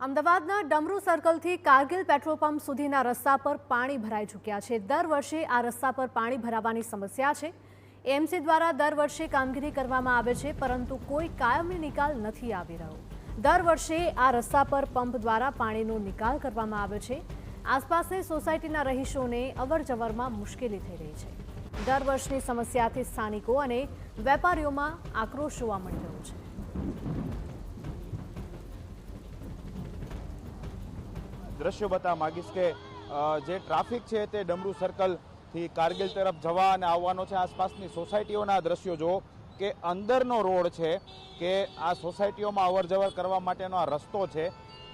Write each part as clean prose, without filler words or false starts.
અમદાવાદના ડમરૂ સર્કલથી Kargil petrol pump સુધીના રસ્તા પર પાણી ભરાઈ ચૂક્યા છે। દર વર્ષે આ રસ્તા પર પાણી ભરાવાની સમસ્યા છે। એએમસી દ્વારા દર વર્ષે કામગીરી કરવામાં આવે છે, પરંતુ કોઈ કાયમી નિકાલ નથી આવી રહ્યો। દર વર્ષે આ રસ્તા પર પંપ દ્વારા પાણીનો નિકાલ કરવામાં આવે છે। આસપાસની સોસાયટીના રહીશોને અવરજવરમાં મુશ્કેલી થઈ રહી છે। દર વર્ષની સમસ્યાથી સ્થાનિકો અને વેપારીઓમાં આક્રોશ જોવા મળી રહ્યો છે। દ્રશ્યો બતાવવા માંગીશ કે જે ટ્રાફિક છે તે ડમરૂ સર્કલથી કારગિલ તરફ જવા અને આવવાનો છે। આસપાસની સોસાયટીઓના દ્રશ્યો જુઓ કે અંદરનો રોડ છે કે આ સોસાયટીઓમાં અવરજવર કરવા માટેનો આ રસ્તો છે,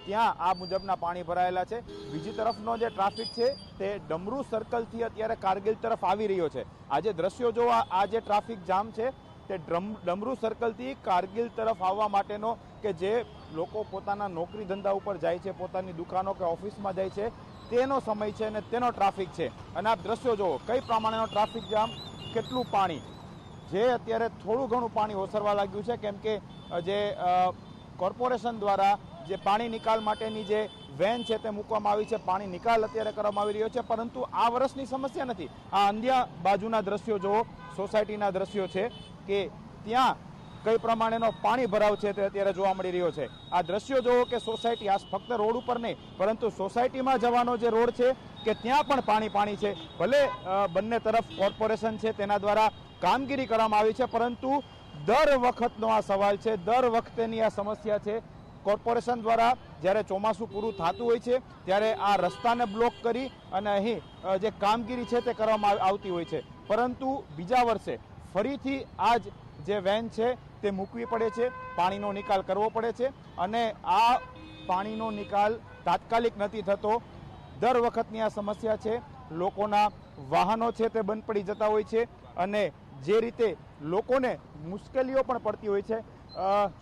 ત્યાં આ મુજબના પાણી ભરાયેલા છે। બીજી તરફનો જે ટ્રાફિક છે તે ડમરૂ સર્કલથી અત્યારે કારગિલ તરફ આવી રહ્યો છે। આ જે દ્રશ્યો જો આ જે ટ્રાફિક જામ છે તે ડમરૂ સર્કલથી કારગિલ તરફ આવવા માટેનો કે જે લોકો પોતાના નોકરી ધંધા ઉપર જાય છે, પોતાની દુકાનો કે ઓફિસમાં જાય છે, તેનો સમય છે અને તેનો ટ્રાફિક છે। અને આપ દ્રશ્યો જુઓ કઈ પ્રમાણેનો ટ્રાફિક જામ, કેટલું પાણી, જે અત્યારે થોડું ઘણું પાણી ઓસરવા લાગ્યું છે, કેમ કે જે કોર્પોરેશન દ્વારા જે પાણી નિકાલ માટેની જે વેન છે તે મૂકવામાં આવી છે, પાણી નિકાલ અત્યારે કરવામાં આવી રહ્યો છે, પરંતુ આ વર્ષની સમસ્યા નથી। આ અન્ય બાજુના દ્રશ્યો જુઓ, સોસાયટીના દ્રશ્યો છે કે ત્યાં કઈ પ્રમાણેનો પાણી ભરાવ છે તે અત્યારે જોવા મળી રહ્યો છે। આ દ્રશ્યો જુઓ કે સોસાયટી, આ ફક્ત રોડ ઉપર નહીં પરંતુ સોસાયટીમાં જવાનો જે રોડ છે કે ત્યાં પણ પાણી છે। ભલે બંને તરફ કોર્પોરેશન છે તેના દ્વારા કામગીરી કરવામાં આવી છે, પરંતુ દર વખતનો આ સવાલ છે, દર વખતેની આ સમસ્યા છે। કોર્પોરેશન દ્વારા જ્યારે ચોમાસું પૂરું થતું હોય છે ત્યારે આ રસ્તાને બ્લોક કરી અને અહીં જે કામગીરી છે તે કરવામાં આવતી હોય છે, પરંતુ બીજા વર્ષે ફરીથી આ જે વેન છે તે મૂકવી પડે છે, પાણીનો નિકાલ કરવો પડે છે અને આ પાણીનો નિકાલ તાત્કાલિક નથી થતો। દર વખતની આ સમસ્યા છે, લોકોના વાહનો છે તે બંધ પડી જતા હોય છે અને જે રીતે લોકોને મુશ્કેલીઓ પણ પડતી હોય છે।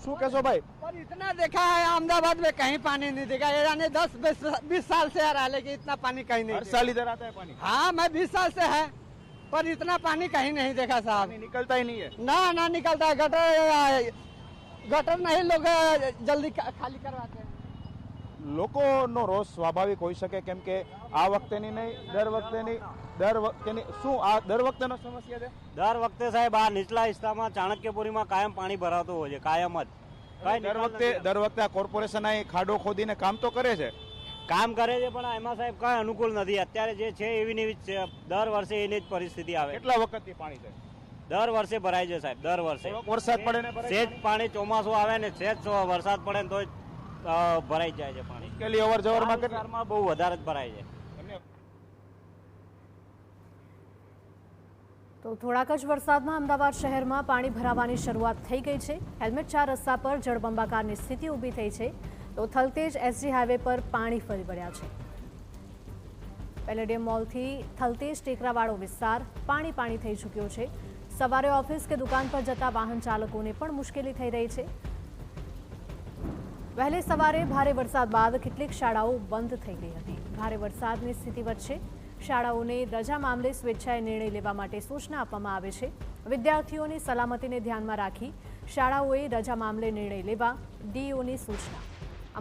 શું કહેશો भाई? पर इतना देखा है अहमदाबाद में कहीं पानी नहीं देखा, यानी 10-20 साल से आ रहा है, लेकिन इतना पानी कहीं नहीं। हर साल इधर आता है पानी? हाँ, मैं 20 साल से है, पर इतना पानी कहीं नहीं देखा साहब। निकलता ही नहीं है? ना निकलता है। गटर नहीं लोग जल्दी खाली करवाते हैं। લોકોનો રોષ સ્વાભાવિક હોઈ શકે, કેમ કે આ વખતેની નહીં, દર વખતેની શું આ દર વખતેનો સમસ્યા છે? દર વખતે સાહેબ આ નીચલા વિસ્તારમાં ચાણક્યપુરીમાં કાયમ પાણી ભરાતું હોય છે, કાયમ જ। દર વખતે આ કોર્પોરેશન અહીં ખાડો ખોદીને કામ તો કરે છે, કામ કરે છે, પણ એમાં સાહેબ કઈ અનુકૂળ નથી। અત્યારે જે છે એવી ને એવી જ છે, દર વર્ષે એની જ પરિસ્થિતિ આવે। કેટલા વખતથી પાણી છે? દર વર્ષે ભરાય છે સાહેબ, દર વર્ષે। વરસાદ પડે ને સેજ પાણી ચોમાસું આવે ને સેજ વરસાદ પડે ને તો ભરાઈ જાય છે પાણી। મુશ્કેલી અવર જવરમાં બહુ વધારે જ ભરાય છે। તો થોડાક જ વરસાદમાં અમદાવાદ શહેરમાં પાણી ભરાવાની શરૂઆત થઈ ગઈ છે। હેલ્મેટ 4 રસ્તા પર જળબંબાકારની સ્થિતિ ઊભી થઈ છે, તો થલતેજ એસજી હાઈવે પર પાણી ફરી વળ્યા છે। પેલેડિયમ મોલથી થલતેજ ટેકરાવાળો વિસ્તાર પાણી થઈ ચૂક્યો છે। સવારે ઓફિસ કે દુકાન પર જતા વાહન ચાલકોને પણ મુશ્કેલી થઈ રહી છે। વહેલી સવારે ભારે વરસાદ બાદ કેટલીક શાળાઓ બંધ થઈ ગઈ હતી। ભારે વરસાદની સ્થિતિ વચ્ચે શાળાઓને રજા મામલે સ્વેચ્છાએ નિર્ણય લેવા માટે સૂચના આપવામાં આવે છે। વિદ્યાર્થીઓની સલામતીને ધ્યાનમાં રાખી શાળાઓએ રજા મામલે નિર્ણય લેવા ડીઈઓની સૂચના।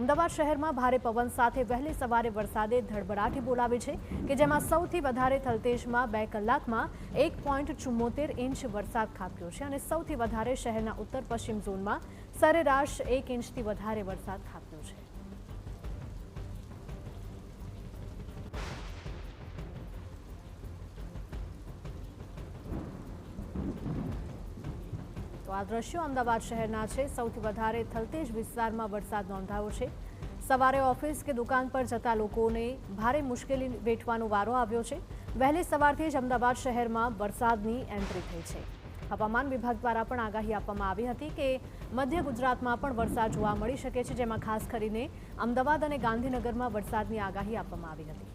અમદાવાદ શહેરમાં ભારે પવન સાથે વહેલી સવારે વરસાદે ધડબડાટી બોલાવી છે, કે જેમાં સૌથી વધારે થલતેજમાં 2 કલાકમાં 1.74 ઇંચ વરસાદ ખાબક્યો છે અને સૌથી વધારે શહેરના ઉત્તર પશ્ચિમ ઝોનમાં સરેરાશ 1 ઇંચથી વધારે વરસાદ ખાબક્યો છે। તો આ દ્રશ્યો અમદાવાદ શહેરના છે। સૌથી વધારે થલતેજ વિસ્તારમાં વરસાદ નોંધાયો છે। સવારે ઓફિસ કે દુકાન પર જતા લોકોને ભારે મુશ્કેલી વેઠવાનો વારો આવ્યો છે। વહેલી સવારથી જ અમદાવાદ શહેરમાં વરસાદની એન્ટ્રી થઈ છે। હવામાન વિભાગ દ્વારા પણ આગાહી આપવામાં આવી હતી કે મધ્ય ગુજરાતમાં પણ વરસાદ જોવા મળી શકે છે, જેમાં ખાસ કરીને અમદાવાદ અને ગાંધીનગરમાં વરસાદની આગાહી આપવામાં આવી હતી।